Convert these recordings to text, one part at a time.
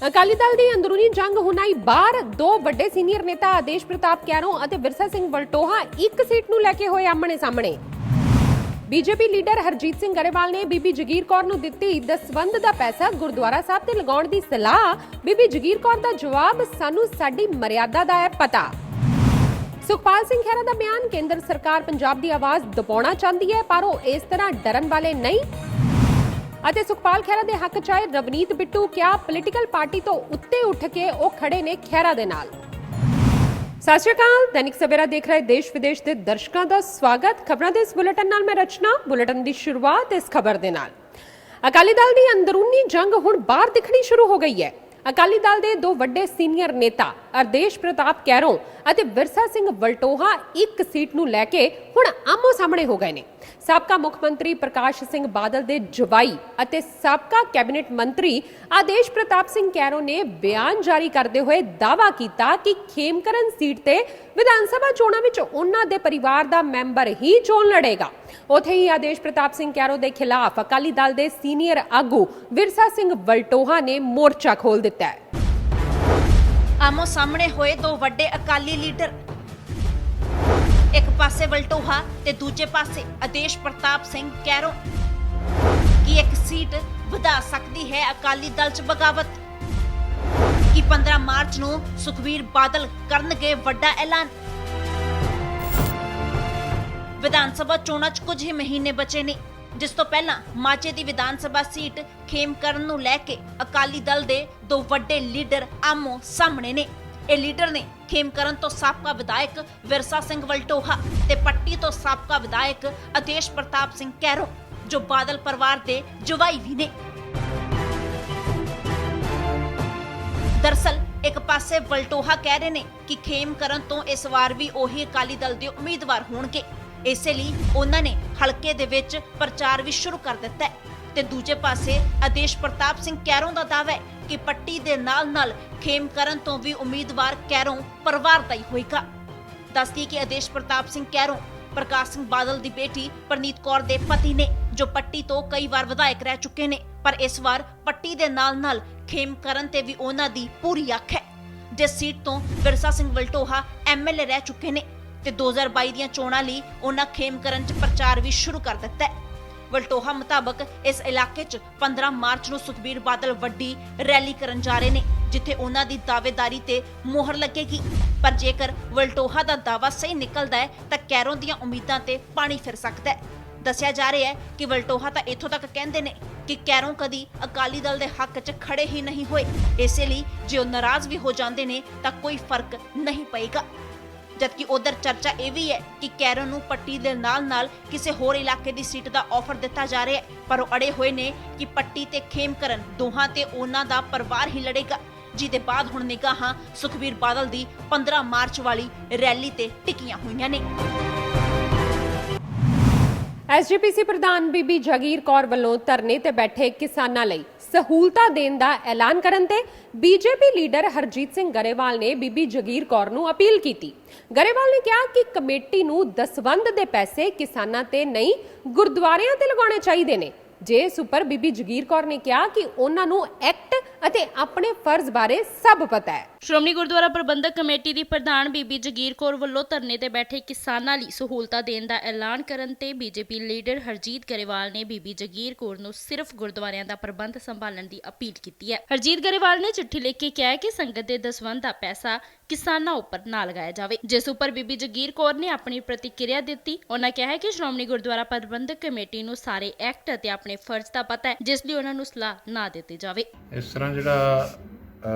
ਅਕਾਲੀ ਦਲ ਦੀ ਅੰਦਰੂਨੀ ਜੰਗ ਹੁਣ ਆਈ ਬਾਹਰ। ਦੋ ਵੱਡੇ ਸੀਨੀਅਰ ਨੇਤਾ ਆਦੇਸ਼ ਪ੍ਰਤਾਪ ਕੈਰੋਂ ਅਤੇ ਵਿਰਸਾ ਸਿੰਘ ਵਲਟੋਹਾ ਇੱਕ ਸੀਟ ਨੂੰ ਲੈ ਕੇ ਹੋਏ ਆਮਣੇ ਸਾਹਮਣੇ। ਬੀਜੇਪੀ ਲੀਡਰ ਹਰਜੀਤ ਸਿੰਘ ਗਰੇਵਾਲ ਨੇ ਬੀਬੀ ਜਗੀਰ ਕੌਰ ਨੂੰ ਦਿੱਤੀ ਦਸਵੰਧ ਦਾ ਪੈਸਾ ਗੁਰਦੁਆਰਾ ਸਾਹਿਬ ਤੇ ਲਗਾਉਣ ਦੀ ਸਲਾਹ। ਬੀਬੀ ਜਗੀਰ ਕੌਰ ਦਾ ਜਵਾਬ, ਸਾਨੂੰ ਸਾਡੀ ਮਰਿਆਦਾ ਦਾ ਹੈ ਪਤਾ। ਸੁਖਪਾਲ ਸਿੰਘ ਖਹਿਰਾ ਦਾ ਬਿਆਨ, ਕੇਂਦਰ ਸਰਕਾਰ ਪੰਜਾਬ ਦੀ ਆਵਾਜ਼ ਦਬਾਉਣਾ ਚਾਹੁੰਦੀ ਹੈ ਪਰ ਉਹ ਇਸ ਤਰ੍ਹਾਂ ਡਰਨ ਵਾਲੇ ਨਹੀਂ। ਅਤੇ ਸੁਖਪਾਲ ਖਹਿਰਾ ਦੇ ਹੱਕ ਚ ਆਏ ਰਵਨੀਤ ਬਿੱਟੂ, ਕਿਹਾ ਪੋਲੀਟੀਕਲ ਪਾਰਟੀ ਤੋਂ ਉੱਤੇ ਉੱਠ ਕੇ ਉਹ ਖੜੇ ਨੇ ਖਹਿਰਾ ਦੇ ਨਾਲ। ਸਤਿ ਸ਼੍ਰੀ ਅਕਾਲ, ਦੈਨਿਕ ਸਵੇਰਾ ਦੇਖ ਰਹੇ ਦੇਸ਼ ਵਿਦੇਸ਼ ਦੇ ਦਰਸ਼ਕਾਂ ਦਾ ਸਵਾਗਤ। ਖਬਰਾਂ ਦੇ ਇਸ ਬੁਲੇਟਿਨ ਨਾਲ ਮੈਂ ਰਚਨਾ। ਬੁਲੇਟਿਨ ਦੀ ਸ਼ੁਰੂਆਤ ਇਸ ਖਬਰ ਦੇ ਨਾਲ। ਅਕਾਲੀ ਦਲ ਦੀ ਅੰਦਰੂਨੀ ਜੰਗ ਹੁਣ ਬਾਹਰ ਦਿਖਣੀ ਸ਼ੁਰੂ ਹੋ ਗਈ ਹੈ। ਅਕਾਲੀ ਦਲ ਦੇ ਦੋ ਵੱਡੇ ਸੀਨੀਅਰ ਨੇਤਾ ਆਦੇਸ਼ ਪ੍ਰਤਾਪ ਕੈਰੋਂ ਅਤੇ ਵਿਰਸਾ ਸਿੰਘ ਵਲਟੋਹਾ ਇੱਕ ਸੀਟ ਨੂੰ ਲੈ ਕੇ ਹੁਣ ਆਮੋ ਸਾਹਮਣੇ ਹੋ ਗਏ ਨੇ। ਸਾਬਕਾ ਮੁੱਖ ਮੰਤਰੀ ਪ੍ਰਕਾਸ਼ ਸਿੰਘ ਬਾਦਲ ਦੇ ਜਵਾਈ ਅਤੇ ਸਾਬਕਾ ਕੈਬਨਿਟ ਮੰਤਰੀ ਆਦੇਸ਼ ਪ੍ਰਤਾਪ ਸਿੰਘ ਕੈਰੋਂ ਨੇ ਬਿਆਨ ਜਾਰੀ ਕਰਦੇ ਹੋਏ ਦਾਅਵਾ ਕੀਤਾ ਕਿ ਖੇਮਕਰਨ ਸੀਟ ਤੇ ਵਿਧਾਨ ਸਭਾ ਚੋਣਾਂ ਵਿੱਚ ਉਹਨਾਂ ਦੇ ਪਰਿਵਾਰ ਦਾ ਮੈਂਬਰ ਹੀ ਚੋਣ ਲੜੇਗਾ। ਉੱਥੇ ਹੀ ਆਦੇਸ਼ ਪ੍ਰਤਾਪ ਸਿੰਘ ਕੈਰੋਂ ਦੇ ਖਿਲਾਫ ਅਕਾਲੀ ਦਲ ਦੇ ਸੀਨੀਅਰ ਆਗੂ ਵਿਰਸਾ ਸਿੰਘ ਵਲਟੋਹਾ ਨੇ ਮੋਰਚਾ ਖੋਲ ਦਿੱਤਾ ਹੈ। ਆਮੋ ਸਾਹਮਣੇ ਹੋਏ ਦੋ ਵੱਡੇ ਅਕਾਲੀ ਲੀਡਰ, ਇੱਕ ਪਾਸੇ ਵਲਟੋਹਾ ਤੇ ਦੂਜੇ ਪਾਸੇ ਆਦੇਸ਼ ਪ੍ਰਤਾਪ ਸਿੰਘ ਕੈਰੋਂ। ਕੀ ਇੱਕ ਸੀਟ ਵਧਾ ਸਕਦੀ ਹੈ ਅਕਾਲੀ ਦਲ 'ਚ ਬਗਾਵਤ? ਕਿ 15 ਮਾਰਚ ਨੂੰ ਸੁਖਬੀਰ ਬਾਦਲ ਕਰਨਗੇ ਵੱਡਾ ਐਲਾਨ? ਵਿਧਾਨ ਸਭਾ ਚੋਣਾਂ 'ਚ ਕੁਝ ਹੀ ਮਹੀਨੇ ਬਚੇ ਨੇ, ਜਿਸ ਤੋਂ ਪਹਿਲਾਂ ਮਾਝੇ ਦੀ ਵਿਧਾਨ ਸਭਾ ਸੀਟ ਖੇਮਕਰਨ ਨੂੰ ਲੈ ਕੇ ਅਕਾਲੀ ਦਲ ਦੇ ਦੋ ਵੱਡੇ ਲੀਡਰ ਆਮੋ ਸਾਹਮਣੇ ਨੇ। ਇਹ ਲੀਡਰ ਨੇ ਖੇਮਕਰਨ ਤੋਂ ਸਾਬਕਾ ਵਿਧਾਇਕ ਵਿਰਸਾ ਸਿੰਘ ਵਲਟੋਹਾ ਤੇ ਪੱਟੀ ਤੋਂ ਸਾਬਕਾ ਵਿਧਾਇਕ ਆਦੇਸ਼ ਪ੍ਰਤਾਪ ਸਿੰਘ ਕੈਰੋਂ, ਜੋ ਬਾਦਲ ਪਰਿਵਾਰ ਦੇ ਜਵਾਈ ਵੀ ਨੇ। ਦਰਅਸਲ ਇੱਕ ਪਾਸੇ ਵਲਟੋਹਾ ਕਹਿ ਰਹੇ ਨੇ ਕਿ ਖੇਮਕਰਨ ਤੋਂ ਇਸ ਵਾਰ ਵੀ ਉਹੀ ਅਕਾਲੀ ਦਲ ਦੇ ਉਮੀਦਵਾਰ ਹੋਣਗੇ, ਇਸੇ ਲਈ ਉਹਨਾਂ ਨੇ ਹਲਕੇ ਦੇ ਵਿੱਚ ਪ੍ਰਚਾਰ ਵੀ ਸ਼ੁਰੂ ਕਰ ਦਿੱਤਾ ਹੈ। ਤੇ ਦੂਜੇ ਪਾਸੇ ਆਦੇਸ਼ ਪ੍ਰਤਾਪ ਸਿੰਘ ਕੈਰੋਂ ਦਾ ਦਾਅਵਾ ਹੈ ਕਿ ਪੱਟੀ ਦੇ ਨਾਲ-ਨਾਲ ਖੇਮਕਰਨ ਤੋਂ ਵੀ ਉਮੀਦਵਾਰ ਕੈਰੋਂ ਪਰਿਵਾਰ ਦਾ ਹੀ ਹੋਏਗਾ। ਦੱਸਦੀ ਕਿ ਆਦੇਸ਼ ਪ੍ਰਤਾਪ ਸਿੰਘ ਕੈਰੋਂ ਪ੍ਰਕਾਸ਼ ਸਿੰਘ ਬਾਦਲ ਦੀ ਬੇਟੀ ਪ੍ਰਨੀਤ ਕੌਰ ਦੇ ਪਤੀ ਨੇ, ਜੋ ਪੱਟੀ ਤੋਂ ਕਈ ਵਾਰ ਵਿਧਾਇਕ ਰਹਿ ਚੁੱਕੇ ਨੇ, ਪਰ ਇਸ ਵਾਰ ਪੱਟੀ ਦੇ ਨਾਲ-ਨਾਲ ਖੇਮਕਰਨ ਤੇ ਵੀ ਉਹਨਾਂ ਦੀ ਪੂਰੀ ਅੱਖ ਹੈ। ਜਿਸ ਸੀਟ ਤੋਂ ਵਿਰਸਾ ਸਿੰਘ ਵਲਟੋਹਾ ਐਮਐਲਏ ਰਹਿ ਚੁੱਕੇ ਨੇ ਤੇ 2022 ਦੀਆਂ ਚੋਣਾਂ ਲਈ ਉਹਨਾਂ ਖੇਮਕਰਨ 'ਚ ਪ੍ਰਚਾਰ ਵੀ ਸ਼ੁਰੂ ਕਰ ਦਿੱਤਾ ਹੈ। ਵਲਟੋਹਾ ਮੁਤਾਬਕ ਇਸ ਇਲਾਕੇ 'ਚ 15 ਮਾਰਚ ਨੂੰ ਸੁਖਬੀਰ ਬਾਦਲ ਵੱਡੀ ਰੈਲੀ ਕਰਨ ਜਾ ਰਹੇ ਨੇ, ਜਿੱਥੇ ਉਹਨਾਂ ਦੀ ਦਾਅਵੇਦਾਰੀ ਤੇ ਮੋਹਰ ਲੱਗੇਗੀ। ਪਰ ਜੇਕਰ ਵਲਟੋਹਾ ਦਾ ਦਾਅਵਾ ਸਹੀ ਨਿਕਲਦਾ ਹੈ ਤਾਂ ਕੈਰੋਂ ਦੀਆਂ ਉਮੀਦਾਂ ਤੇ ਪਾਣੀ ਫਿਰ ਸਕਦਾ ਹੈ। ਦੱਸਿਆ ਜਾ ਰਿਹਾ ਹੈ ਕਿ ਵਲਟੋਹਾ ਤਾਂ ਇੱਥੋਂ ਤੱਕ ਕਹਿੰਦੇ ਨੇ ਕਿ ਕੈਰੋਂ ਕਦੀ ਅਕਾਲੀ ਦਲ ਦੇ ਹੱਕ 'ਚ ਖੜੇ ਹੀ ਨਹੀਂ ਹੋਏ, ਇਸੇ ਲਈ ਜੇ ਉਹ ਨਾਰਾਜ਼ ਵੀ ਹੋ ਜਾਂਦੇ ਨੇ ਤਾਂ ਕੋਈ ਫਰਕ ਨਹੀਂ ਪਏਗਾ। ਜਦਕਿ ਉਧਰ ਚਰਚਾ ਇਹ ਵੀ ਹੈ ਕਿ ਕੈਰੋਂ ਨੂੰ ਪੱਟੀ ਦੇ ਨਾਲ-ਨਾਲ ਕਿਸੇ ਹੋਰ ਇਲਾਕੇ ਦੀ ਸੀਟ ਦਾ ਆਫਰ ਦਿੱਤਾ ਜਾ ਰਿਹਾ ਹੈ, ਪਰ ਉਹ ਅੜੇ ਹੋਏ ਨੇ ਕਿ ਪੱਟੀ ਤੇ ਖੇਮਕਰਨ ਦੋਹਾਂ ਤੇ ਉਹਨਾਂ ਦਾ ਪਰਿਵਾਰ ਹੀ ਲੜੇਗਾ, ਜਿਹਦੇ ਬਾਅਦ ਹੁਣ ਨਿਗਾਹਾਂ ਸੁਖਬੀਰ ਬਾਦਲ ਦੀ 15 ਮਾਰਚ ਵਾਲੀ ਰੈਲੀ ਤੇ ਟਿਕੀਆਂ ਹੋਈਆਂ ਨੇ। ਐਸਜੀਪੀਸੀ ਪ੍ਰਧਾਨ ਬੀਬੀ ਜਗੀਰ ਕੌਰ ਵੱਲੋਂ ਧਰਨੇ ਤੇ ਬੈਠੇ ਕਿਸਾਨਾਂ ਲਈ ਸਹੂਲਤਾਂ ਦੇਣ ਦਾ ਐਲਾਨ ਕਰਨ ਤੇ ਬੀਜੇਪੀ ਲੀਡਰ ਹਰਜੀਤ ਸਿੰਘ ਗਰੇਵਾਲ ਨੇ ਬੀਬੀ ਜਗੀਰ ਕੌਰ ਨੂੰ ਅਪੀਲ ਕੀਤੀ। ਗਰੇਵਾਲ ਨੇ ਕਿਹਾ ਕਿ ਕਮੇਟੀ ਨੂੰ ਦਸਵੰਧ ਦੇ ਪੈਸੇ ਕਿਸਾਨਾਂ ਤੇ ਨਹੀਂ ਗੁਰਦੁਆਰਿਆਂ ਤੇ ਲਗਾਉਣੇ ਚਾਹੀਦੇ ਨੇ। ਜਿਸ ਉੱਪਰ ਬੀਬੀ ਜਗੀਰ ਕੌਰ ਨੇ ਕਿਹਾ ਕਿ ਉਹਨਾਂ ਨੂੰ ਐਕਟ ਅਤੇ ਆਪਣੇ ਫਰਜ਼ ਬਾਰੇ ਸਭ ਪਤਾ ਹੈ। ਸ਼੍ਰੋਮਣੀ ਗੁਰਦੁਆਰਾ ਪ੍ਰਬੰਧਕ ਕਮੇਟੀ ਦੀ ਪ੍ਰਧਾਨ ਬੀਬੀ ਜਗੀਰ ਕੌਰ ਵੱਲੋਂ ਧਰਨੇ ਤੇ ਬੈਠੇ ਕਿਸਾਨਾਂ ਲਈ ਸਹੂਲਤਾਂ ਦੇਣ ਦਾ ਐਲਾਨ ਕਰਨ ਤੇ ਬੀਜੇਪੀ ਲੀਡਰ ਹਰਜੀਤ ਗਰੇਵਾਲ ਨੇ ਬੀਬੀ ਜਗੀਰ ਕੌਰ ਨੂੰ ਸਿਰਫ ਗੁਰਦੁਆਰਿਆਂ ਦਾ ਪ੍ਰਬੰਧ ਸੰਭਾਲਣ ਦੀ ਅਪੀਲ ਕੀਤੀ ਹੈ। ਹਰਜੀਤ ਗਰੇਵਾਲ ਨੇ ਚਿੱਠੀ ਲਿਖ ਕੇ ਕਿਹਾ ਕਿ ਸੰਗਤ ਦੇ ਦਸਵੰਧ ਦਾ ਪੈਸਾ ਕਿਸਾਨਾਂ ਉੱਪਰ ਨਾ ਲਗਾਇਆ ਜਾਵੇ, ਜਿਸ ਉੱਪਰ ਬੀਬੀ ਜਗੀਰ ਕੌਰ ਨੇ ਆਪਣੀ ਪ੍ਰਤੀਕਿਰਿਆ ਦਿੱਤੀ। ਉਹਨਾਂ ਕਿਹਾ ਹੈ ਕਿ ਸ਼੍ਰੋਮਣੀ ਗੁਰਦੁਆਰਾ ਪ੍ਰਬੰਧਕ ਕਮੇਟੀ ਨੂੰ ਸਾਰੇ ਐਕਟ ਅਤੇ ਆਪਣੇ ਫਰਜ਼ ਦਾ ਪਤਾ ਹੈ, ਜਿਸ ਲਈ ਉਹਨਾਂ ਨੂੰ ਸਲਾਹ ਨਾ ਦਿੱਤੀ ਜਾਵੇ। ਇਸ ਤਰ੍ਹਾਂ ਜਿਹੜਾ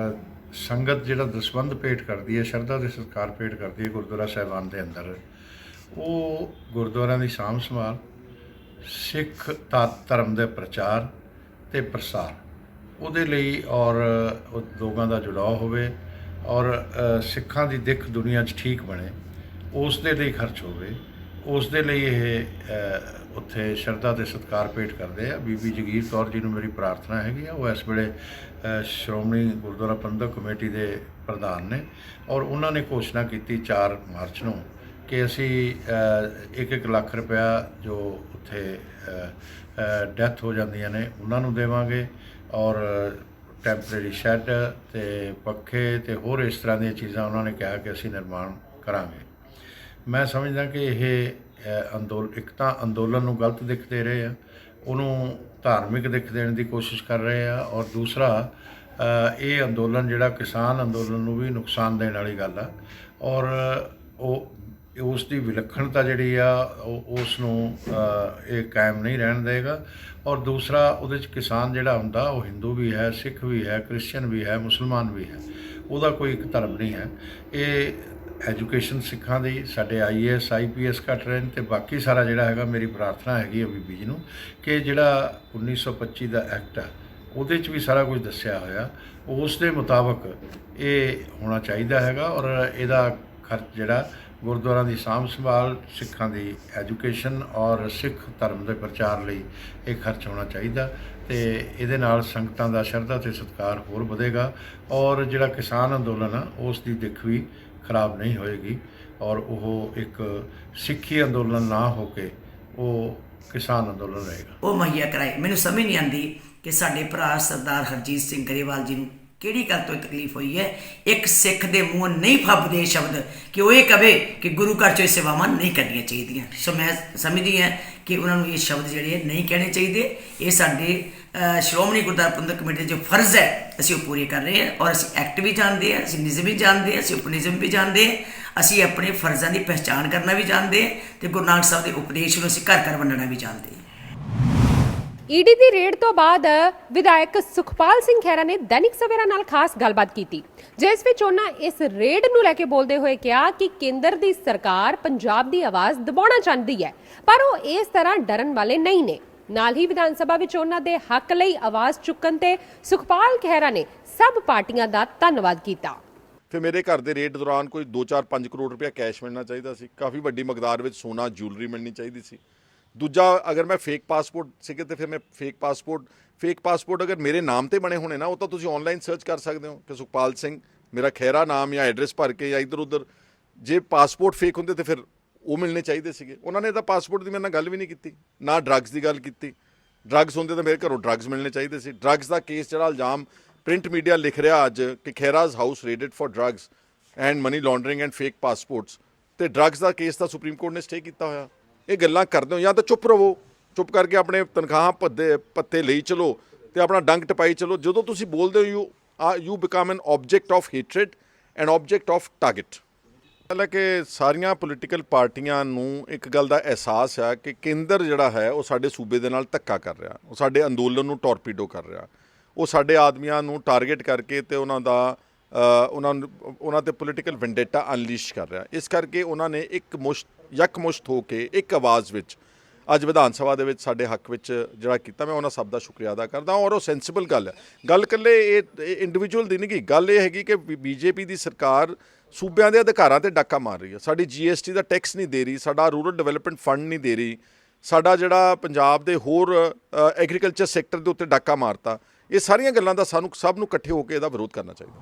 ਸੰਗਤ ਜਿਹੜਾ ਦਸਵੰਧ ਭੇਟ ਕਰਦੀ ਹੈ, ਸ਼ਰਧਾ ਦੇ ਸਤਿਕਾਰ ਭੇਟ ਕਰਦੀ ਹੈ ਗੁਰਦੁਆਰਾ ਸਾਹਿਬਾਨ ਦੇ ਅੰਦਰ, ਉਹ ਗੁਰਦੁਆਰਿਆਂ ਦੀ ਸਾਂਭ ਸੰਭਾਲ, ਸਿੱਖ ਧਰਮ ਦੇ ਪ੍ਰਚਾਰ ਤੇ ਪ੍ਰਸਾਰ, ਉਹਦੇ ਲਈ ਔਰ ਲੋਕਾਂ ਦਾ ਜੁੜਾਅ ਹੋਵੇ ਔਰ ਸਿੱਖਾਂ ਦੀ ਦਿੱਖ ਦੁਨੀਆ 'ਚ ਠੀਕ ਬਣੇ, ਉਸ ਦੇ ਲਈ ਖਰਚ ਹੋਵੇ, ਉਸ ਦੇ ਲਈ ਇਹ ਉੱਥੇ ਸ਼ਰਧਾ ਤੇ ਸਤਿਕਾਰ ਭੇਟ ਕਰਦੇ ਆ। ਬੀਬੀ ਜਗੀਰ ਕੌਰ ਜੀ ਨੂੰ ਮੇਰੀ ਪ੍ਰਾਰਥਨਾ ਹੈਗੀ ਆ, ਉਹ ਇਸ ਵੇਲੇ ਸ਼੍ਰੋਮਣੀ ਗੁਰਦੁਆਰਾ ਪ੍ਰਬੰਧਕ ਕਮੇਟੀ ਦੇ ਪ੍ਰਧਾਨ ਨੇ ਔਰ ਉਹਨਾਂ ਨੇ ਘੋਸ਼ਣਾ ਕੀਤੀ 4 ਮਾਰਚ ਨੂੰ ਕਿ ਅਸੀਂ 1-1 ਲੱਖ ਰੁਪਇਆ ਜੋ ਉੱਥੇ ਡੈਥ ਹੋ ਜਾਂਦੀਆਂ ਨੇ ਉਹਨਾਂ ਨੂੰ ਦੇਵਾਂਗੇ ਔਰ ਟੈਂਪਰੇਰੀ ਸ਼ੈੱਡ ਤੇ ਪੱਖੇ ਤੇ ਹੋਰ ਇਸ ਤਰ੍ਹਾਂ ਦੀਆਂ ਚੀਜ਼ਾਂ ਉਹਨਾਂ ਨੇ ਕਿਹਾ ਕਿ ਅਸੀਂ ਨਿਰਮਾਣ ਕਰਾਂਗੇ। ਮੈਂ ਸਮਝਦਾ ਕਿ ਇਹ ਇੱਕ ਤਾਂ ਅੰਦੋਲਨ ਨੂੰ ਗਲਤ ਦਿੱਖ ਦੇ ਰਹੇ ਆ, ਉਹਨੂੰ ਧਾਰਮਿਕ ਦਿੱਖ ਦੇਣ ਦੀ ਕੋਸ਼ਿਸ਼ ਕਰ ਰਹੇ ਆ, ਔਰ ਦੂਸਰਾ ਇਹ ਅੰਦੋਲਨ ਜਿਹੜਾ ਕਿਸਾਨ ਅੰਦੋਲਨ ਨੂੰ ਵੀ ਨੁਕਸਾਨ ਦੇਣ ਵਾਲੀ ਗੱਲ ਆ, ਔਰ ਉਸ ਦੀ ਵਿਲੱਖਣਤਾ ਜਿਹੜੀ ਆ ਉਸ ਨੂੰ ਇਹ ਕਾਇਮ ਨਹੀਂ ਰਹਿਣ ਦੇਗਾ। ਔਰ ਦੂਸਰਾ ਉਹਦੇ 'ਚ ਕਿਸਾਨ ਜਿਹੜਾ ਹੁੰਦਾ ਉਹ ਹਿੰਦੂ ਵੀ ਹੈ, ਸਿੱਖ ਵੀ ਹੈ, ਕ੍ਰਿਸਚਨ ਵੀ ਹੈ, ਮੁਸਲਮਾਨ ਵੀ ਹੈ, ਉਹਦਾ ਕੋਈ ਇੱਕ ਧਰਮ ਨਹੀਂ ਹੈ। ਇਹ ਐਜੂਕੇਸ਼ਨ ਸਿੱਖਾਂ ਦੀ, ਸਾਡੇ IAS IPS ਘੱਟ ਰਹੇ ਨੇ, ਅਤੇ ਬਾਕੀ ਸਾਰਾ ਜਿਹੜਾ ਹੈਗਾ ਮੇਰੀ ਪ੍ਰਾਰਥਨਾ ਹੈਗੀ ਬੀਬੀ ਜੀ ਨੂੰ ਕਿ ਜਿਹੜਾ 1925 ਦਾ ਐਕਟ ਆ ਉਹਦੇ 'ਚ ਵੀ ਸਾਰਾ ਕੁਝ ਦੱਸਿਆ ਹੋਇਆ, ਉਸ ਦੇ ਮੁਤਾਬਕ ਇਹ ਹੋਣਾ ਚਾਹੀਦਾ ਹੈਗਾ। ਔਰ ਇਹਦਾ ਖਰਚ ਜਿਹੜਾ ਗੁਰਦੁਆਰਾਂ ਦੀ ਸਾਂਭ ਸੰਭਾਲ, ਸਿੱਖਾਂ ਦੀ ਐਜੂਕੇਸ਼ਨ ਔਰ ਸਿੱਖ ਧਰਮ ਦੇ ਪ੍ਰਚਾਰ ਲਈ ਇਹ ਖਰਚ ਹੋਣਾ ਚਾਹੀਦਾ, ਅਤੇ ਇਹਦੇ ਨਾਲ ਸੰਗਤਾਂ ਦਾ ਸ਼ਰਧਾ ਅਤੇ ਸਤਿਕਾਰ ਹੋਰ ਵਧੇਗਾ, ਔਰ ਜਿਹੜਾ ਕਿਸਾਨ ਅੰਦੋਲਨ ਆ ਉਸ ਦੀ ਦਿੱਖ ਵੀ ਖਰਾਬ ਨਹੀਂ ਹੋਏਗੀ, ਔਰ ਉਹ ਇੱਕ ਸਿੱਖੀ ਅੰਦੋਲਨ ਨਾ ਹੋ ਕੇ ਉਹ ਕਿਸਾਨ ਅੰਦੋਲਨ ਰਹੇਗਾ। ਉਹ ਮੁਹੱਈਆ ਕਰਾਏ। ਮੈਨੂੰ ਸਮਝ ਨਹੀਂ ਆਉਂਦੀ ਕਿ ਸਾਡੇ ਭਰਾ ਸਰਦਾਰ ਹਰਜੀਤ ਸਿੰਘ ਗਰੇਵਾਲ ਜੀ ਨੂੰ ਕਿਹੜੀ ਗੱਲ ਤੋਂ ਤਕਲੀਫ ਹੋਈ ਹੈ। ਇੱਕ ਸਿੱਖ ਦੇ ਮੂੰਹ ਨਹੀਂ ਫੱਬਦੇ ਸ਼ਬਦ ਕਿ ਉਹ ਇਹ ਕਵੇ ਕਿ ਗੁਰੂ ਘਰ 'ਚੋਂ ਇਹ ਸੇਵਾਵਾਂ ਨਹੀਂ ਕਰਨੀਆਂ ਚਾਹੀਦੀਆਂ। ਸੋ ਮੈਂ ਸਮਝਦੀ ਹਾਂ ਕਿ ਉਹਨਾਂ ਨੂੰ ਇਹ ਸ਼ਬਦ ਜਿਹੜੇ ਨਹੀਂ ਕਹਿਣੇ ਚਾਹੀਦੇ। ਇਹ ਸਾਡੇ ਸ਼੍ਰੋਮਣੀ ਗੁਰਦੁਆਰਾ ਪ੍ਰਬੰਧਕ ਕਮੇਟੀ ਦੇ ਜੋ ਫਰਜ਼ ਹੈ ਅਸੀਂ ਉਹ ਪੂਰੇ ਕਰ ਰਹੇ ਹਾਂ, ਔਰ ਅਸੀਂ ਐਕਟ ਵੀ ਜਾਣਦੇ ਹਾਂ, ਅਸੀਂ ਨਿਯਮ ਵੀ ਜਾਣਦੇ ਹਾਂ, ਅਸੀਂ ਉਪਨਿਯਮ ਵੀ ਜਾਣਦੇ ਹਾਂ, ਅਸੀਂ ਆਪਣੇ ਫਰਜ਼ਾਂ ਦੀ ਪਹਿਚਾਣ ਕਰਨਾ ਵੀ ਜਾਣਦੇ ਹਾਂ, ਅਤੇ ਗੁਰੂ ਨਾਨਕ ਸਾਹਿਬ ਦੇ ਉਪਦੇਸ਼ ਨੂੰ ਅਸੀਂ ਘਰ ਘਰ ਵੰਡਣਾ ਵੀ ਜਾਣਦੇ ਹਾਂ। ਈਡੀ ਦੀ ਰੇਡ ਤੋਂ ਬਾਅਦ ਵਿਧਾਇਕ ਸੁਖਪਾਲ ਸਿੰਘ ਖਹਿਰਾ ਨੇ ਦੈਨਿਕ ਸਵੇਰਾ ਨਾਲ ਖਾਸ ਗੱਲਬਾਤ ਕੀਤੀ, ਜਿਸ ਵਿੱਚ ਉਹਨਾਂ ਇਸ ਰੇਡ ਨੂੰ ਲੈ ਕੇ ਬੋਲਦੇ ਹੋਏ ਕਿਹਾ ਕਿ ਕੇਂਦਰ ਦੀ ਸਰਕਾਰ ਪੰਜਾਬ ਦੀ ਆਵਾਜ਼ ਦਬਾਉਣਾ ਚਾਹੁੰਦੀ ਹੈ, ਪਰ ਉਹ ਇਸ ਤਰ੍ਹਾਂ ਡਰਨ ਵਾਲੇ ਨਹੀਂ ਨੇ। ਨਾਲ ਹੀ ਵਿਧਾਨ ਸਭਾ ਵਿੱਚ ਉਹਨਾਂ ਦੇ ਹੱਕ ਲਈ ਆਵਾਜ਼ ਚੁੱਕਣ ਤੇ ਸੁਖਪਾਲ ਖਹਿਰਾ ਨੇ ਸਭ ਪਾਰਟੀਆਂ ਦਾ ਧੰਨਵਾਦ ਕੀਤਾ। ਫਿਰ ਮੇਰੇ ਘਰ ਦੇ ਰੇਡ ਦੌਰਾਨ ਕੋਈ 4-5 ਕਰੋੜ ਰੁਪਇਆ ਕੈਸ਼ ਮਿਲਣਾ ਚਾਹੀਦਾ ਸੀ, ਕਾਫੀ ਵੱਡੀ ਮਕਦਾਰ ਵਿੱਚ ਸੋਨਾ ਜੁਐਲਰੀ ਮਿਲਣੀ ਚਾਹੀਦੀ ਸੀ। ਦੂਜਾ, ਅਗਰ ਮੈਂ ਫੇਕ ਪਾਸਪੋਰਟ ਸੀਗੇ ਤੇ ਫਿਰ ਮੈਂ ਫੇਕ ਪਾਸਪੋਰਟ ਅਗਰ ਮੇਰੇ ਨਾਮ ਤੇ ਬਣੇ ਹੋਣੇ ਨਾ, ਉਹ ਤਾਂ ਤੁਸੀਂ ਆਨਲਾਈਨ ਸਰਚ ਕਰ ਸਕਦੇ ਹੋ ਕਿ ਸੁਖਪਾਲ ਸਿੰਘ ਮੇਰਾ ਖਹਿਰਾ ਨਾਮ ਜਾਂ ਐਡਰੈਸ ਭਰ ਕੇ ਜਾਂ ਇੱਧਰ ਉੱਧਰ, ਜੇ ਪਾਸਪੋਰਟ ਫੇਕ ਹੁੰਦੇ ਤੇ ਫਿਰ ਉਹ ਮਿਲਣੇ ਚਾਹੀਦੇ ਸੀਗੇ। ਉਹਨਾਂ ਨੇ ਤਾਂ ਪਾਸਪੋਰਟ ਦੀ ਮੇਰੇ ਨਾਲ ਗੱਲ ਵੀ ਨਹੀਂ ਕੀਤੀ, ਨਾ ਡਰੱਗਸ ਦੀ ਗੱਲ ਕੀਤੀ। ਡਰੱਗਸ ਹੁੰਦੇ ਤਾਂ ਮੇਰੇ ਘਰੋਂ ਡਰੱਗਸ ਮਿਲਣੇ ਚਾਹੀਦੇ ਸੀ। ਡਰੱਗਸ ਦਾ ਕੇਸ ਜਿਹੜਾ ਇਲਜ਼ਾਮ ਪ੍ਰਿੰਟ ਮੀਡੀਆ ਲਿਖ ਰਿਹਾ ਅੱਜ ਕਿ Khaira's house raided for drugs and money laundering and fake passports, ਤੇ ਡਰੱਗਸ ਦਾ ਕੇਸ ਤਾਂ ਸੁਪਰੀਮ ਕੋਰਟ ਨੇ ਸਟੇ ਕੀਤਾ ਹੋਇਆ। ਇਹ ਗੱਲਾਂ ਕਰਦੇ ਹੋ ਜਾਂ ਤਾਂ ਚੁੱਪ ਰਹੋ, ਚੁੱਪ ਕਰਕੇ ਆਪਣੇ ਤਨਖਾਹਾਂ ਪੱਤੇ ਲਈ ਚਲੋ ਤੇ ਆਪਣਾ ਡੰਗ ਟਪਾਈ ਚਲੋ। ਜਦੋਂ ਤੁਸੀਂ ਬੋਲਦੇ ਹੋ you become an object of hatred and object of target. ਹਾਲਾਂਕਿ ਸਾਰੀਆਂ ਪੋਲੀਟੀਕਲ ਪਾਰਟੀਆਂ ਨੂੰ ਇੱਕ ਗੱਲ ਦਾ ਅਹਿਸਾਸ ਹੈ ਕਿ ਕੇਂਦਰ ਜਿਹੜਾ ਹੈ ਉਹ ਸਾਡੇ ਸੂਬੇ ਦੇ ਨਾਲ ਧੱਕਾ ਕਰ ਰਿਹਾ, ਉਹ ਸਾਡੇ ਅੰਦੋਲਨ ਨੂੰ ਟੋਰਪੀਡੋ ਕਰ ਰਿਹਾ, ਉਹ ਸਾਡੇ ਆਦਮੀਆਂ ਨੂੰ ਟਾਰਗੇਟ ਕਰਕੇ ਤੇ ਉਹਨਾਂ ਤੇ ਪੋਲੀਟੀਕਲ ਵੈਂਡੇਟਾ ਅਨਲੀਸ਼ ਕਰ ਰਿਹਾ। ਇਸ ਕਰਕੇ ਉਹਨਾਂ ਨੇ ਯਕਮੁਸ਼ਤ ਹੋ ਕੇ ਇੱਕ ਆਵਾਜ਼ ਵਿੱਚ ਅੱਜ ਵਿਧਾਨ ਸਭਾ ਦੇ ਵਿੱਚ ਸਾਡੇ ਹੱਕ ਵਿੱਚ ਜਿਹੜਾ ਕੀਤਾ, ਮੈਂ ਉਹਨਾਂ ਸਭ ਦਾ ਸ਼ੁਕਰੀਆ ਅਦਾ ਕਰਦਾ। ਔਰ ਉਹ ਸੈਂਸੀਬਲ ਗੱਲ ਹੈ। ਗੱਲ ਇਕੱਲੇ ਇਹ ਇੰਡੀਵਿਜੂਅਲ ਦੀ ਨਹੀਂ ਗੀ, ਗੱਲ ਇਹ ਹੈਗੀ ਕਿ BJP ਦੀ ਸਰਕਾਰ ਸੂਬਿਆਂ ਦੇ ਅਧਿਕਾਰਾਂ ਤੇ ਡਾਕਾ ਮਾਰ ਰਹੀ ਹੈ। ਸਾਡੀ GST ਦਾ ਟੈਕਸ ਨਹੀਂ ਦੇ ਰਹੀ, ਸਾਡਾ ਰੂਰਲ ਡਿਵੈਲਪਮੈਂਟ ਫੰਡ ਨਹੀਂ ਦੇ ਰਹੀ, ਸਾਡਾ ਜਿਹੜਾ ਪੰਜਾਬ ਦੇ ਹੋਰ ਐਗਰੀਕਲਚਰ ਸੈਕਟਰ ਦੇ ਉੱਤੇ ਡਾਕਾ ਮਾਰਤਾ। ਇਹ ਸਾਰੀਆਂ ਗੱਲਾਂ ਦਾ ਸਾਨੂੰ ਸਭ ਨੂੰ ਇਕੱਠੇ ਹੋ ਕੇ ਇਹਦਾ ਵਿਰੋਧ ਕਰਨਾ ਚਾਹੀਦਾ।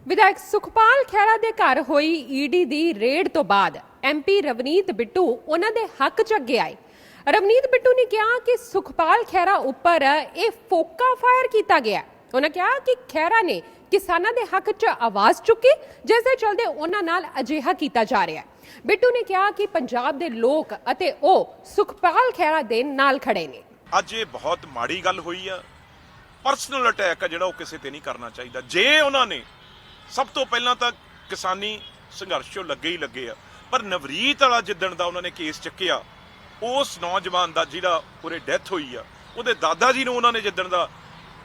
ਵਿਧਾਇਕ ਸੁਖਪਾਲ ਖਹਿਰਾ ਦੇ ਘਰ ਹੋਈ ਈਡੀ ਦੀ ਰੇਡ ਤੋਂ ਬਾਅਦ MP ਰਵਨੀਤ ਬਿੱਟੂ ਉਹਨਾਂ ਦੇ ਹੱਕ 'ਚ ਅੱਗੇ ਆਏ। ਰਵਨੀਤ ਬਿੱਟੂ ਨੇ ਕਿਹਾ ਕਿ ਸੁਖਪਾਲ ਖਹਿਰਾ ਉੱਪਰ ਇਹ ਫੋਕਾ ਫਾਇਰ ਕੀਤਾ ਗਿਆ। ਉਹਨਾਂ ਕਿਹਾ ਕਿ ਖਹਿਰਾ ਨੇ ਕਿਸਾਨਾਂ ਦੇ ਹੱਕ 'ਚ ਆਵਾਜ਼ ਚੁੱਕੀ, ਜਿਸ ਦੇ ਚਲਦੇ ਉਹਨਾਂ ਨਾਲ ਅਜਿਹਾ ਕੀਤਾ ਜਾ ਰਿਹਾ ਹੈ। ਬਿੱਟੂ ਨੇ ਕਿਹਾ ਕਿ ਪੰਜਾਬ ਦੇ ਲੋਕ ਅਤੇ ਉਹ ਸੁਖਪਾਲ ਖਹਿਰਾ ਦੇ ਨਾਲ ਖੜੇ ਨੇ। ਅੱਜ ਇਹ ਬਹੁਤ ਮਾੜੀ ਗੱਲ ਹੋਈ ਆ। ਪਰਸਨਲ ਅਟੈਕ ਆ ਜਿਹੜਾ ਉਹ ਕਿਸੇ ਤੇ ਨਹੀਂ ਕਰਨਾ ਚਾਹੀਦਾ। ਜੇ ਉਹਨਾਂ ਨੇ ਸਭ ਤੋਂ ਪਹਿਲਾਂ ਤਾਂ ਕਿਸਾਨੀ ਸੰਘਰਸ਼ 'ਚੋਂ ਲੱਗੇ ਹੀ ਲੱਗੇ ਆ, ਪਰ ਨਵਰੀਤ ਵਾਲਾ ਜਿੱਦਣ ਦਾ ਉਹਨਾਂ ਨੇ ਕੇਸ ਚੱਕਿਆ, ਉਸ ਨੌਜਵਾਨ ਦਾ ਜਿਹੜਾ ਪੂਰੇ ਡੈਥ ਹੋਈ ਆ, ਉਹਦੇ ਦਾਦਾ ਜੀ ਨੂੰ ਉਹਨਾਂ ਨੇ ਜਿੱਦਣ ਦਾ,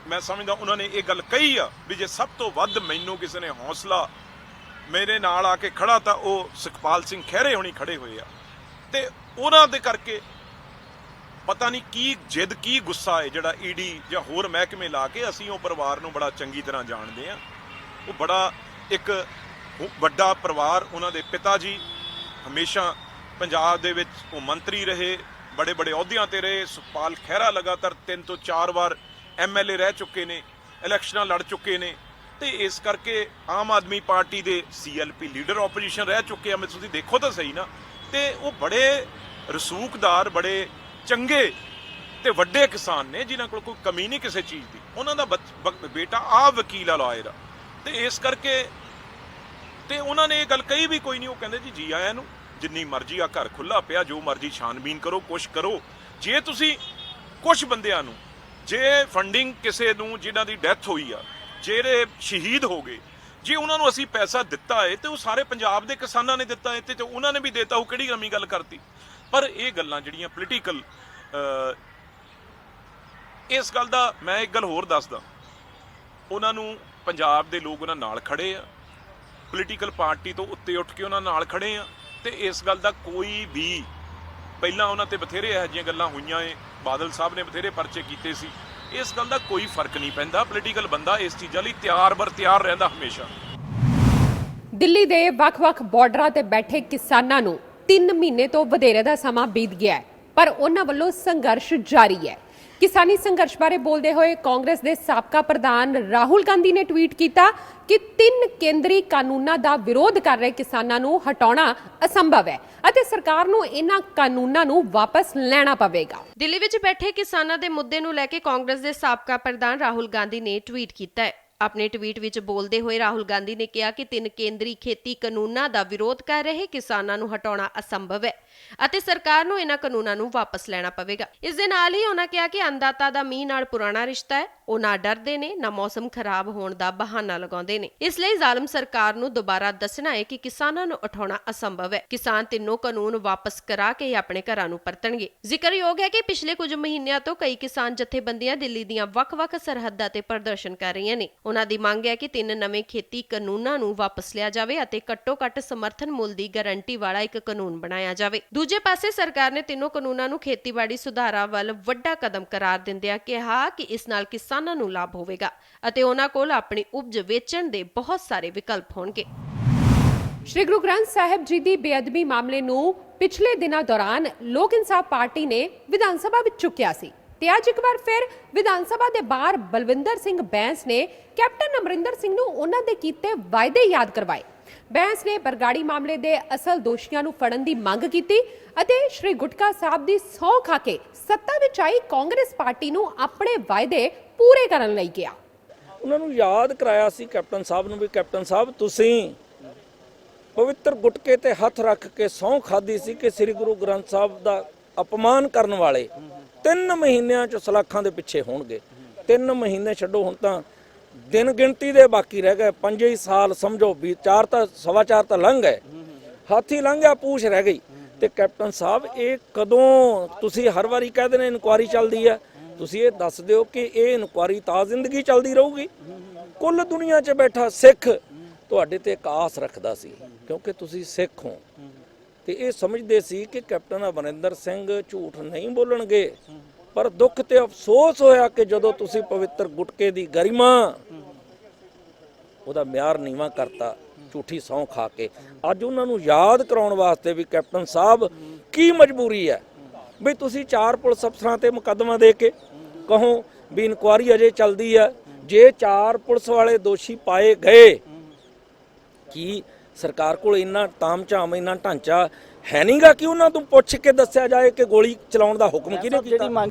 ਮੈਂ ਸਮਝਦਾ ਉਹਨਾਂ ਨੇ ਇਹ ਗੱਲ ਕਹੀ ਆ ਵੀ ਜੇ ਸਭ ਤੋਂ ਵੱਧ ਮੈਨੂੰ ਕਿਸੇ ਨੇ ਹੌਸਲਾ ਮੇਰੇ ਨਾਲ ਆ ਕੇ ਖੜਾ ਤਾਂ ਉਹ ਸੁਖਪਾਲ ਸਿੰਘ ਖਹਿਰੇ ਹੋਣੀ ਖੜੇ ਹੋਏ ਆ। ਤੇ ਉਹਨਾਂ ਦੇ ਕਰਕੇ ਪਤਾ ਨਹੀਂ ਕੀ ਜਿੱਦ ਕੀ ਗੁੱਸਾ ਹੈ ਜਿਹੜਾ ਈਡੀ ਜਾਂ ਹੋਰ ਮਹਿਕਮੇ ਲਾ ਕੇ, ਅਸੀਂ ਉਹ ਪਰਿਵਾਰ ਨੂੰ ਬੜਾ ਚੰਗੀ ਤਰ੍ਹਾਂ ਜਾਣਦੇ ਆ। ਉਹ ਬੜਾ ਇੱਕ ਵੱਡਾ ਪਰਿਵਾਰ, ਉਹਨਾਂ ਦੇ ਪਿਤਾ ਜੀ ਹਮੇਸ਼ਾ ਪੰਜਾਬ ਦੇ ਵਿੱਚ ਉਹ ਮੰਤਰੀ ਰਹੇ, ਬੜੇ ਬੜੇ ਅਹੁਦਿਆਂ ਤੇ ਰਹੇ। ਸੁਖਪਾਲ ਖਹਿਰਾ ਲਗਾਤਾਰ 3 ਤੋਂ 4 ਵਾਰ MLA ਰਹਿ ਚੁੱਕੇ ਨੇ, ਇਲੈਕਸ਼ਨਾਂ ਲੜ ਚੁੱਕੇ ਨੇ, ਤੇ ਇਸ ਕਰਕੇ ਆਮ ਆਦਮੀ ਪਾਰਟੀ ਦੇ CLP ਲੀਡਰ ਆਪੋਜੀਸ਼ਨ ਰਹਿ ਚੁੱਕੇ ਆ। ਮੈਂ ਤੁਸੀਂ ਦੇਖੋ ਤਾਂ ਸਹੀ ਨਾ, ਤੇ ਉਹ ਬੜੇ ਰਸੂਖਦਾਰ, ਬੜੇ ਚੰਗੇ ਤੇ ਵੱਡੇ ਕਿਸਾਨ ਨੇ ਜਿਨ੍ਹਾਂ ਕੋਲ ਕੋਈ ਕਮੀ ਨਹੀਂ ਕਿਸੇ ਚੀਜ਼ ਦੀ। ਉਹਨਾਂ ਦਾ ਬੇਟਾ ਆ ਵਕੀਲ ਆ, ਲਾਇਰ ਆ, ਤੇ ਇਸ ਕਰਕੇ ਤੇ ਉਹਨਾਂ ਨੇ ਇਹ ਗੱਲ ਕਹੀ ਵੀ ਕੋਈ ਨਹੀਂ। ਉਹ ਕਹਿੰਦੇ ਜੀ ਆਇਆਂ ਨੂੰ, ਜਿੰਨੀ ਮਰਜ਼ੀ ਆ ਘਰ ਖੁੱਲਾ ਪਿਆ, ਜੋ ਮਰਜ਼ੀ ਛਾਨਬੀਨ ਕਰੋ, ਕੁਛ ਕਰੋ। ਜੇ ਤੁਸੀਂ ਕੁਛ ਬੰਦਿਆਂ ਨੂੰ, ਜੇ ਫੰਡਿੰਗ ਕਿਸੇ ਨੂੰ ਜਿਨ੍ਹਾਂ ਦੀ ਡੈਥ ਹੋਈ ਆ, ਜਿਹੜੇ ਸ਼ਹੀਦ ਹੋ ਗਏ, ਜੇ ਉਹਨਾਂ ਨੂੰ ਅਸੀਂ ਪੈਸਾ ਦਿੱਤਾ ਹੈ ਤੇ ਉਹ ਸਾਰੇ ਪੰਜਾਬ ਦੇ ਕਿਸਾਨਾਂ ਨੇ ਦਿੱਤਾ ਹੈ ਤੇ ਉਹਨਾਂ ਨੇ ਵੀ ਦਿੱਤਾ, ਉਹ ਕਿਹੜੀ ਨਵੀਂ ਗੱਲ ਕਰਤੀ। ਪਰ ਇਹ ਗੱਲਾਂ ਜਿਹੜੀਆਂ ਪੋਲੀਟੀਕਲ, ਇਸ ਗੱਲ ਦਾ ਮੈਂ ਇੱਕ ਗੱਲ ਹੋਰ ਦੱਸਦਾ, ਉਹਨਾਂ ਨੂੰ ਪੰਜਾਬ ਦੇ ਲੋਕ ਉਹਨਾਂ ਨਾਲ ਖੜੇ ਆ, ਪੋਲੀਟੀਕਲ ਪਾਰਟੀ ਤੋਂ ਉੱਤੇ ਉੱਠ ਕੇ ਉਹਨਾਂ ਨਾਲ ਖੜੇ ਆ, ਤੇ ਇਸ ਗੱਲ ਦਾ ਕੋਈ ਵੀ, ਪਹਿਲਾਂ ਉਹਨਾਂ ਤੇ ਬਥੇਰੇ ਇਹੋ ਜਿਹੀਆਂ ਗੱਲਾਂ ਹੋਈਆਂ ਏ, ਬਾਦਲ ਸਾਹਿਬ ਨੇ ਬਥੇਰੇ ਪਰਚੇ ਕੀਤੇ ਸੀ, ਇਸ ਗੱਲ ਦਾ ਕੋਈ ਫਰਕ ਨਹੀਂ ਪੈਂਦਾ। ਪੋਲੀਟੀਕਲ ਬੰਦਾ ਇਸ ਚੀਜ਼ਾਂ ਲਈ ਤਿਆਰ ਰਹਿੰਦਾ ਹਮੇਸ਼ਾ। ਦਿੱਲੀ ਦੇ ਵੱਖ-ਵੱਖ ਬਾਰਡਰਾਂ ਤੇ ਬੈਠੇ ਕਿਸਾਨਾਂ ਨੂੰ 3 ਮਹੀਨੇ ਤੋਂ ਵਧੇਰੇ ਦਾ ਸਮਾਂ ਬੀਤ ਗਿਆ ਹੈ, ਪਰ ਉਹਨਾਂ ਵੱਲੋਂ ਸੰਘਰਸ਼ ਜਾਰੀ ਹੈ। ਕਿਸਾਨੀ ਸੰਘਰਸ਼ ਬਾਰੇ ਬੋਲਦੇ ਹੋਏ ਕਾਂਗਰਸ ਦੇ ਸਾਬਕਾ ਪ੍ਰਧਾਨ ਰਾਹੁਲ ਗਾਂਧੀ ਨੇ ਟਵੀਟ ਕੀਤਾ ਕਿ 3 ਕੇਂਦਰੀ ਕਾਨੂੰਨਾਂ ਦਾ ਵਿਰੋਧ ਕਰ ਰਹੇ ਕਿਸਾਨਾਂ ਨੂੰ ਹਟਾਉਣਾ ਅਸੰਭਵ ਹੈ ਅਤੇ ਸਰਕਾਰ ਨੂੰ ਇਹਨਾਂ ਕਾਨੂੰਨਾਂ ਨੂੰ ਵਾਪਸ ਲੈਣਾ ਪਵੇਗਾ। ਦਿੱਲੀ ਵਿੱਚ ਬੈਠੇ ਕਿਸਾਨਾਂ ਦੇ ਮੁੱਦੇ ਨੂੰ ਲੈ ਕੇ ਕਾਂਗਰਸ ਦੇ ਸਾਬਕਾ ਪ੍ਰਧਾਨ ਰਾਹੁਲ ਗਾਂਧੀ ਨੇ ਟਵੀਟ ਕੀਤਾ ਹੈ। ਆਪਣੇ ਟਵੀਟ ਵਿੱਚ ਬੋਲਦੇ ਹੋਏ ਰਾਹੁਲ ਗਾਂਧੀ ਨੇ ਕਿਹਾ ਕਿ 3 ਕੇਂਦਰੀ ਖੇਤੀ ਕਾਨੂੰਨਾਂ ਦਾ ਵਿਰੋਧ ਕਰ ਰਹੇ ਕਿਸਾਨਾਂ ਨੂੰ ਹਟਾਉਣਾ ਅਸੰਭਵ ਹੈ ਅਤੇ ਸਰਕਾਰ ਨੂੰ ਇਹਨਾਂ ਕਾਨੂੰਨਾਂ ਨੂੰ ਵਾਪਸ ਲੈਣਾ ਪਵੇਗਾ। ਇਸ ਦੇ ਨਾਲ ਹੀ ਉਹਨਾਂ ਕਿਹਾ ਕਿ ਅੰਨਦਾਤਾ ਦਾ ਮੀਂਹ ਨਾਲ ਪੁਰਾਣਾ ਰਿਸ਼ਤਾ ਹੈ, ਉਹ ਨਾ ਡਰਦੇ ਨੇ ਨਾ ਮੌਸਮ ਖਰਾਬ ਹੋਣ ਦਾ ਬਹਾਨਾ ਲਗਾਉਂਦੇ ਨੇ। ਇਸ ਲਈ ਜ਼ਾਲਮ ਸਰਕਾਰ ਨੂੰ ਦੁਬਾਰਾ ਦੱਸਣਾ ਹੈ ਕਿ ਕਿਸਾਨਾਂ ਨੂੰ ਉਠਾਉਣਾ ਅਸੰਭਵ ਹੈ। ਕਿਸਾਨ ਤਿੰਨੋਂ ਕਾਨੂੰਨ ਵਾਪਸ ਕਰਾ ਕੇ ਆਪਣੇ ਘਰਾਂ ਨੂੰ ਪਰਤਣਗੇ। ਜ਼ਿਕਰਯੋਗ ਹੈ ਕਿ ਪਿਛਲੇ ਕੁਝ ਮਹੀਨਿਆਂ ਤੋਂ ਕਈ ਕਿਸਾਨ ਜਥੇਬੰਦੀਆਂ ਦਿੱਲੀ ਦੀਆਂ ਵੱਖ-ਵੱਖ ਸਰਹੱਦਾਂ ਤੇ ਪ੍ਰਦਰਸ਼ਨ ਕਰ ਰਹੀਆਂ ਨੇ। ਉਹਨਾਂ ਦੀ ਮੰਗ ਹੈ ਕਿ 3 ਨਵੇਂ ਖੇਤੀ ਕਾਨੂੰਨਾਂ ਨੂੰ ਵਾਪਸ ਲਿਆ ਜਾਵੇ ਅਤੇ ਘੱਟੋ-ਘੱਟ ਸਮਰਥਨ ਮੁੱਲ ਦੀ ਗਾਰੰਟੀ ਵਾਲਾ ਇੱਕ ਕਾਨੂੰਨ ਬਣਾਇਆ ਜਾਵੇ। ਦੂਜੇ ਪਾਸੇ ਸਰਕਾਰ ਨੇ ਤਿੰਨੋਂ ਕਾਨੂੰਨਾਂ ਨੂੰ ਖੇਤੀਬਾੜੀ ਸੁਧਾਰਾਂ ਵੱਲ ਵੱਡਾ ਕਦਮ ਕਰਾਰ ਦਿੰਦਿਆਂ ਕਿਹਾ ਕਿ ਇਸ ਨਾਲ ਕਿਸਾਨਾਂ ਨੂੰ ਲਾਭ ਹੋਵੇਗਾ ਅਤੇ ਉਹਨਾਂ ਕੋਲ ਆਪਣੀ ਉਪਜ ਵੇਚਣ ਦੇ ਬਹੁਤ ਸਾਰੇ ਵਿਕਲਪ ਹੋਣਗੇ। ਸ਼੍ਰੀ ਗੁਰੂ ਗ੍ਰੰਥ ਸਾਹਿਬ ਜੀ ਦੀ ਬੇਅਦਬੀ ਮਾਮਲੇ ਨੂੰ ਪਿਛਲੇ ਦਿਨਾਂ ਦੌਰਾਨ ਲੋਕ ਇਨਸਾਫ ਪਾਰਟੀ ਨੇ ਵਿਧਾਨ ਸਭਾ ਵਿੱਚ ਚੁੱਕਿਆ ਸੀ ਤੇ ਅੱਜ ਇੱਕ ਵਾਰ ਫਿਰ ਵਿਧਾਨ ਸਭਾ ਦੇ ਬਾਹਰ ਬਲਵਿੰਦਰ ਸਿੰਘ ਬੈਂਸ ਨੇ ਕੈਪਟਨ ਅਮਰਿੰਦਰ ਸਿੰਘ ਨੂੰ ਉਹਨਾਂ ਦੇ ਕੀਤੇ ਵਾਅਦੇ ਯਾਦ ਕਰਵਾਏ। ਬੈਂਸ ਨੇ ਬਰਗਾੜੀ ਮਾਮਲੇ ਦੇ ਅਸਲ ਦੋਸ਼ੀਆਂ ਨੂੰ ਫੜਨ ਦੀ ਮੰਗ ਕੀਤੀ ਅਤੇ ਸ਼੍ਰੀ ਗੁਟਕਾ ਸਾਹਿਬ ਦੀ ਸਹੁੰ ਖਾ ਕੇ ਸੱਤਾ ਵਿੱਚ ਆਈ ਕਾਂਗਰਸ ਪਾਰਟੀ ਨੂੰ ਆਪਣੇ ਵਾਅਦੇ ਪੂਰੇ ਕਰਨ ਲਈ ਕਿਹਾ। ਉਹਨਾਂ ਨੂੰ ਯਾਦ ਕਰਾਇਆ ਸੀ ਕੈਪਟਨ ਸਾਹਿਬ ਨੂੰ ਵੀ ਕੈਪਟਨ ਸਾਹਿਬ ਤੁਸੀਂ ਪਵਿੱਤਰ ਗੁਟਕੇ ਤੇ ਹੱਥ ਰੱਖ ਕੇ ਸਹੁੰ ਖਾਦੀ ਸੀ ਕਿ ਸ੍ਰੀ ਗੁਰੂ ਗ੍ਰੰਥ ਸਾਹਿਬ ਦਾ ਅਪਮਾਨ ਕਰਨ ਵਾਲੇ 3 ਮਹੀਨਿਆਂ ਚ ਸਲਾਖਾਂ ਦੇ ਪਿੱਛੇ ਹੋਣਗੇ। 3 ਮਹੀਨੇ ਛੱਡੋ, ਹੁਣ ਤਾਂ ਦਿਨ ਗਿਣਤੀ ਦੇ ਬਾਕੀ ਰਹਿ ਗਏ। 5 ਸਾਲ ਸਮਝੋ ਵੀ 4 ਤਾਂ 4.25 ਤਾਂ ਲੰਘ ਗਏ, ਹਾਥੀ ਲੰਘ ਗਿਆ, ਪੂਛ ਰਹਿ ਗਈ। ਤੇ ਕੈਪਟਨ ਸਾਹਿਬ ਇਹ ਕਦੋਂ, ਤੁਸੀਂ ਹਰ ਵਾਰੀ ਕਹਿੰਦੇ ਨੇ ਇਨਕੁਆਰੀ ਚੱਲਦੀ ਹੈ, ਤੁਸੀਂ ਇਹ ਦੱਸ ਦਿਓ ਕਿ ਇਹ ਇਨਕੁਆਰੀ ਤਾਂ ਜ਼ਿੰਦਗੀ ਚੱਲਦੀ ਰਹੂਗੀ। ਕੁੱਲ ਦੁਨੀਆ 'ਚ ਬੈਠਾ ਸਿੱਖ ਤੁਹਾਡੇ ਤੇ ਇੱਕ ਆਸ ਰੱਖਦਾ ਸੀ ਕਿਉਂਕਿ ਤੁਸੀਂ ਸਿੱਖ ਹੋ ਤੇ ਇਹ ਸਮਝਦੇ ਸੀ ਕਿ ਕੈਪਟਨ ਅਮਰਿੰਦਰ ਸਿੰਘ ਝੂਠ ਨਹੀਂ ਬੋਲਣਗੇ। ਪਰ ਦੁੱਖ ਤੇ ਅਫਸੋਸ ਹੋਇਆ ਕਿ ਜਦੋਂ ਤੁਸੀਂ ਪਵਿੱਤਰ ਗੁਟਕੇ ਦੀ ਗਰਿਮਾ ਉਹਦਾ ਮਿਆਰ ਨੀਵਾਂ ਕਰਤਾ ਝੂਠੀ ਸਹੁੰ ਖਾ ਕੇ। ਅੱਜ ਉਹਨਾਂ ਨੂੰ ਯਾਦ ਕਰਾਉਣ ਵਾਸਤੇ ਵੀ ਕੈਪਟਨ ਸਾਹਿਬ ਕੀ ਮਜਬੂਰੀ ਹੈ ਵੀ ਤੁਸੀਂ 4 ਪੁਲਿਸ ਅਫਸਰਾਂ ਤੇ ਮੁਕੱਦਮਾ ਦੇ ਕੇ ਕਹੋ ਵੀ ਇਨਕੁਆਰੀ ਅਜੇ ਚੱਲਦੀ ਹੈ। ਜੇ 4 ਪੁਲਿਸ ਵਾਲੇ ਦੋਸ਼ੀ ਪਾਏ ਗਏ, ਕੀ ਸਰਕਾਰ ਕੋਲ ਇੰਨਾ ਤਾਮਝਾਮ ਇੰਨਾ ਢਾਂਚਾ ਹੈ ਨਹੀਂਗਾ ਕਿ ਉਹਨਾਂ ਤੋਂ ਪੁੱਛ ਕੇ ਦੱਸਿਆ ਜਾਏ ਕਿ ਗੋਲੀ ਚਲਾਉਣ ਦਾ ਹੁਕਮ ਕਿਹਨੇ ਕੀਤਾ?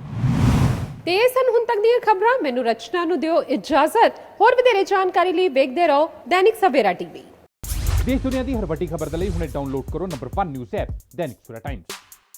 ਤੇ ਇਹ ਸਨ ਹੁਣ ਤੱਕ ਦੀਆਂ ਖਬਰਾਂ। ਮੈਨੂੰ ਰਚਨਾ ਨੂੰ ਦਿਓ ਇਜਾਜ਼ਤ। ਹੋਰ ਵਧੇਰੇ ਜਾਣਕਾਰੀ ਲਈ ਵੇਖਦੇ ਰਹੋ ਦੈਨਿਕ ਸਵੇਰਾ ਟੀਵੀ। ਦੇਸ਼ ਦੁਨੀਆ ਦੀ ਹਰ ਵੱਡੀ ਖਬਰ ਦੇ ਲਈ ਹੁਣੇ ਡਾਊਨਲੋਡ ਕਰੋ number 1 news app Dainik Savera Times.